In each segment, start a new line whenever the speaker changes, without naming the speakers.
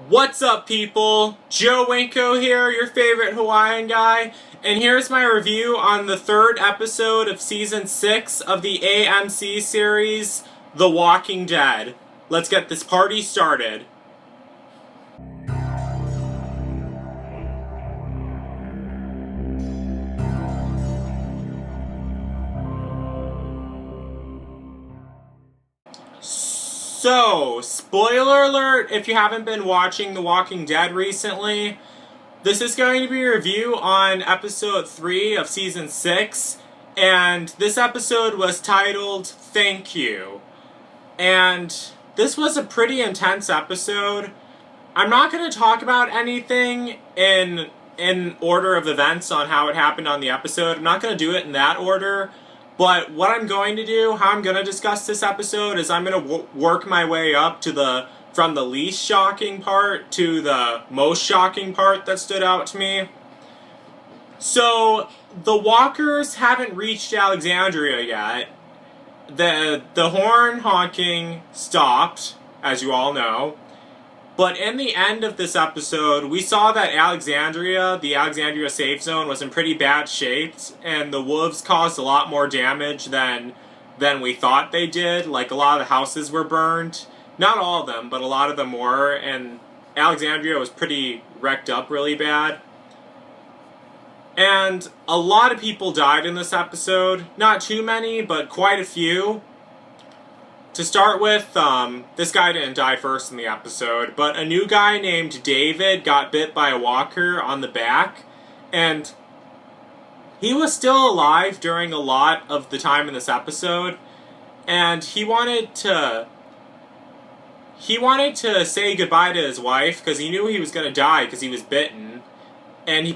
What's up, people? Joe Winko here, your favorite Hawaiian guy, and here's my review on the third episode of Season 6 of the AMC series, The Walking Dead. Let's get this party started. So, spoiler alert if you haven't been watching The Walking Dead recently, this is going to be a review on episode 3 of season 6, and this episode was titled Thank You. And this was a pretty intense episode. I'm not going to talk about anything in order of events on how it happened on the episode. I'm not going to do it in that order. But what I'm going to do, how I'm going to discuss this episode, is I'm going to work my way up to from the least shocking part to the most shocking part that stood out to me. So, the walkers haven't reached Alexandria yet. The horn honking stopped, as you all know. But in the end of this episode, we saw that the Alexandria safe zone, was in pretty bad shape, and the wolves caused a lot more damage than we thought they did. Like, a lot of the houses were burned. Not all of them, but a lot of them were, and Alexandria was pretty wrecked up really bad. And a lot of people died in this episode. Not too many, but quite a few. To start with, this guy didn't die first in the episode, but a new guy named David got bit by a walker on the back, and he was still alive during a lot of the time in this episode, and he wanted to say goodbye to his wife, because he knew he was going to die because he was bitten,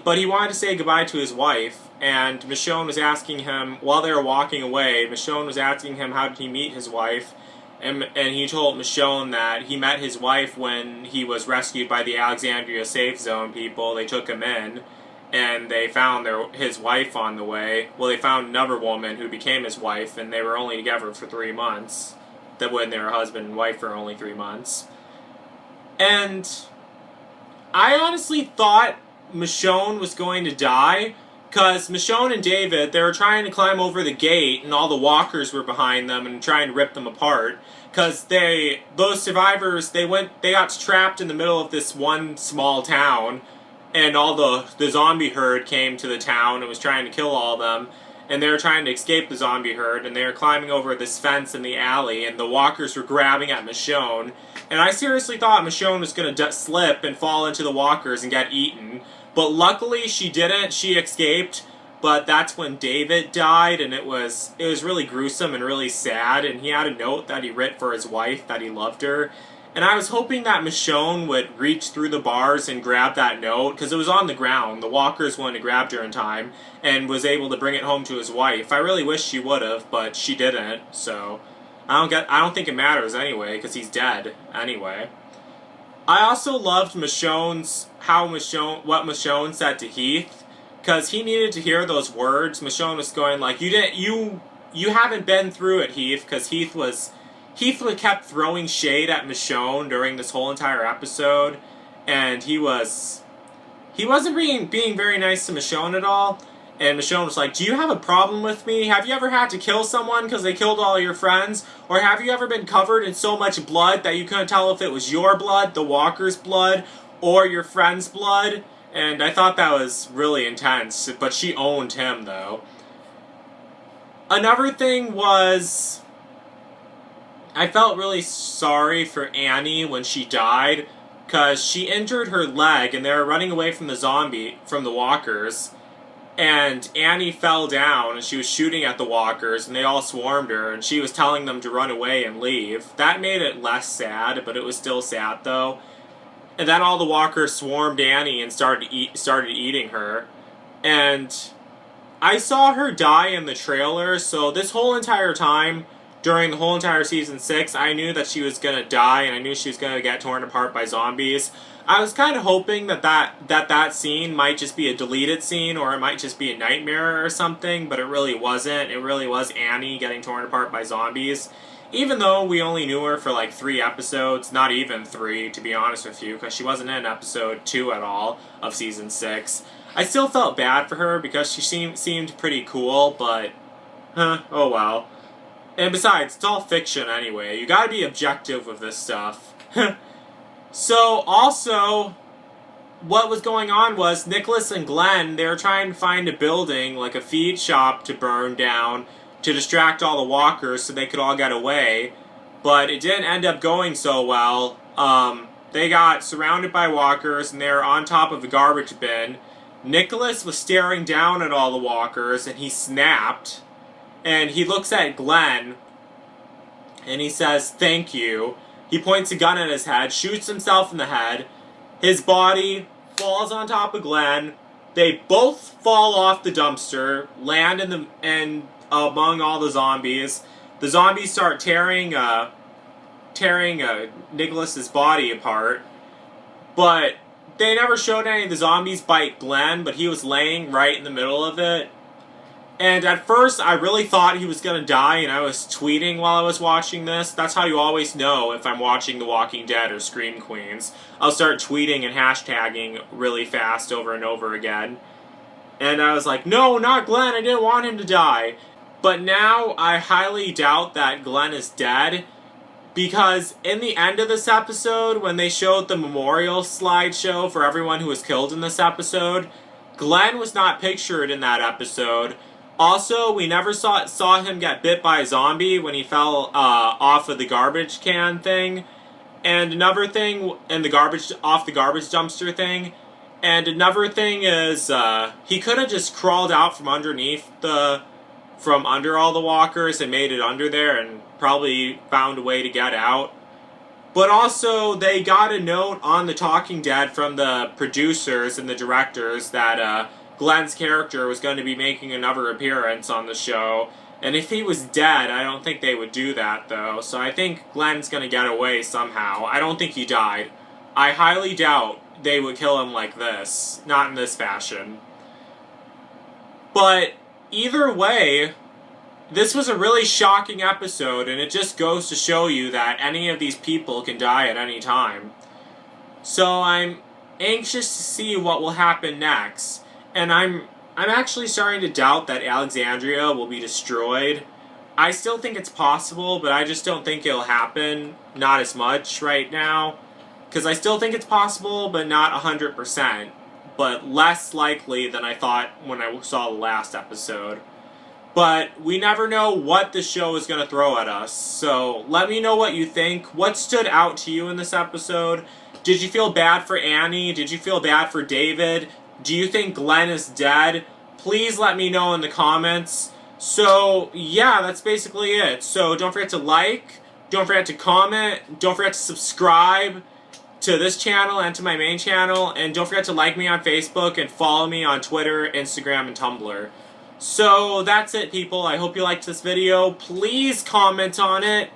but he wanted to say goodbye to his wife, and Michonne was asking him, while they were walking away, Michonne was asking him how did he meet his wife. And he told Michonne that he met his wife when he was rescued by the Alexandria Safe Zone people. They took him in, and they found his wife on the way. Well, they found another woman who became his wife, and they were only together for 3 months. That when they were husband and wife for only 3 months. And I honestly thought Michonne was going to die, because Michonne and David, they were trying to climb over the gate, and all the walkers were behind them and trying to rip them apart. Because those survivors, they got trapped in the middle of this one small town, and all the zombie herd came to the town and was trying to kill all of them. And they were trying to escape the zombie herd, and they were climbing over this fence in the alley, and the walkers were grabbing at Michonne. And I seriously thought Michonne was going to slip and fall into the walkers and get eaten. But luckily she didn't. She escaped. But that's when David died, and it was really gruesome and really sad. And he had a note that he writ for his wife, that he loved her. And I was hoping that Michonne would reach through the bars and grab that note, because it was on the ground. The walkers wouldn't have grabbed her in time, and was able to bring it home to his wife. I really wish she would have, but she didn't. So I don't think it matters anyway, because he's dead anyway. I also loved what Michonne said to Heath, because he needed to hear those words. Michonne was going like, you haven't been through it, Heath, because Heath kept throwing shade at Michonne during this whole entire episode, and he wasn't being very nice to Michonne at all. And Michonne was like, do you have a problem with me? Have you ever had to kill someone because they killed all your friends? Or have you ever been covered in so much blood that you couldn't tell if it was your blood, the walker's blood, or your friend's blood? And I thought that was really intense, but she owned him, though. Another thing was, I felt really sorry for Annie when she died, because she injured her leg, and they were running away from the walkers. And Annie fell down, and she was shooting at the walkers, and they all swarmed her, and she was telling them to run away and leave. That made it less sad, but it was still sad, though. And then all the walkers swarmed Annie and started eating her. And I saw her die in the trailer, so this whole entire time, during the whole entire season 6, I knew that she was going to die, and I knew she was going to get torn apart by zombies. I was kind of hoping that scene might just be a deleted scene, or it might just be a nightmare or something, but it really wasn't. It really was Annie getting torn apart by zombies. Even though we only knew her for like 3 episodes, not even 3 to be honest with you, because she wasn't in episode 2 at all of season 6. I still felt bad for her because she seemed pretty cool, but oh well. And besides, it's all fiction anyway. You gotta be objective with this stuff. So, also, what was going on was Nicholas and Glenn, they were trying to find a building, like a feed shop, to burn down to distract all the walkers so they could all get away. But it didn't end up going so well. They got surrounded by walkers and they were on top of a garbage bin. Nicholas was staring down at all the walkers and he snapped. And he looks at Glenn and he says, "Thank you." He points a gun at his head, shoots himself in the head. His body falls on top of Glenn. They both fall off the dumpster, land among all the zombies. The zombies start tearing Nicholas's body apart. But they never showed any of the zombies bite Glenn, but he was laying right in the middle of it. And at first, I really thought he was going to die, and I was tweeting while I was watching this. That's how you always know if I'm watching The Walking Dead or Scream Queens. I'll start tweeting and hashtagging really fast over and over again. And I was like, no, not Glenn, I didn't want him to die. But now, I highly doubt that Glenn is dead, because in the end of this episode, when they showed the memorial slideshow for everyone who was killed in this episode, Glenn was not pictured in that episode. Also, we never saw him get bit by a zombie when he fell off of the garbage can thing. And another thing, off the garbage dumpster thing. And another thing is, he could have just crawled out from under all the walkers and made it under there and probably found a way to get out. But also, they got a note on The Talking Dead from the producers and the directors that Glenn's character was going to be making another appearance on the show. And if he was dead, I don't think they would do that, though. So I think Glenn's going to get away somehow. I don't think he died. I highly doubt they would kill him like this. Not in this fashion. But either way, this was a really shocking episode, and it just goes to show you that any of these people can die at any time. So I'm anxious to see what will happen next. And I'm actually starting to doubt that Alexandria will be destroyed. I still think it's possible, but I just don't think it'll happen. Not as much right now. Because I still think it's possible, but not 100%. But less likely than I thought when I saw the last episode. But we never know what the show is going to throw at us. So let me know what you think. What stood out to you in this episode? Did you feel bad for Annie? Did you feel bad for David? Do you think Glenn is dead? Please let me know in the comments. So, yeah, that's basically it. So, don't forget to like, don't forget to comment, don't forget to subscribe to this channel and to my main channel, and don't forget to like me on Facebook and follow me on Twitter, Instagram, and Tumblr. So, that's it, people. I hope you liked this video. Please comment on it.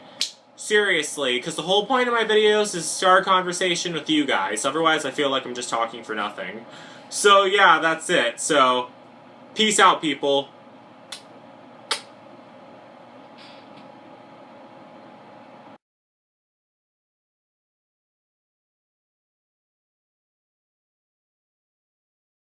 Seriously, because the whole point of my videos is to start a conversation with you guys. Otherwise, I feel like I'm just talking for nothing. So, yeah, that's it. So, peace out, people.